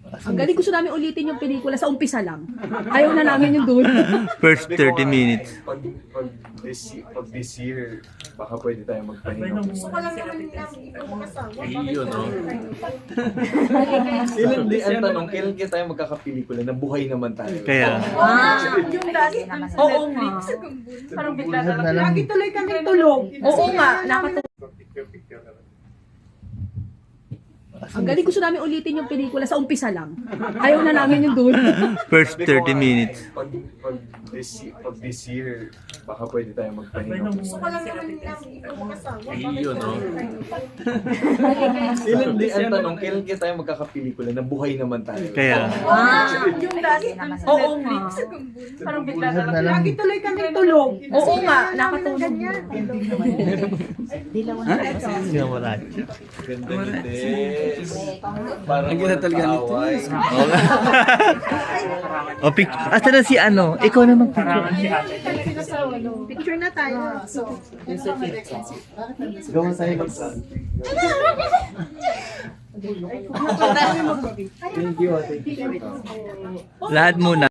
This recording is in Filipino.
Ang galing, gusto namin ulitin yung pelikula sa umpisa lang. Ayaw na namin yung dulo. First 30 minutes. Pag this year, baka pwede tayo magpahinga. Gusto ko lang naman namin ipapakasama. Ayun, no? Ang tanong, kailan kaya tayo magkakapelikula na buhay naman tayo? Kaya, Yung last Oo nga. parang bigla na lang. Lagi tuloy kami tulog. Oo nga, nakatulog. Ang galing, gusto namin ulitin yung pelikula sa umpisa lang. Ayaw na namin yung dulo. first 30 minutes. Pag this year, baka pwede tayo magpahinga. Gusto ko lang naman namin ipapakasama. Ayun, no? Ang tanong, kailan kaya tayo magkakapelikula na buhay naman tayo? Kaya, Yung last Oo nga. parang bigla na lang. Lagi tuloy kami tulog. Oo nga, nakatulog. Ganda ni Des. Parang Ang talaga nito. o, asa na si ano? Ikaw na mag-picture. Picture na tayo. Gawa tayo mag-selfie. Thank you. Lahat muna.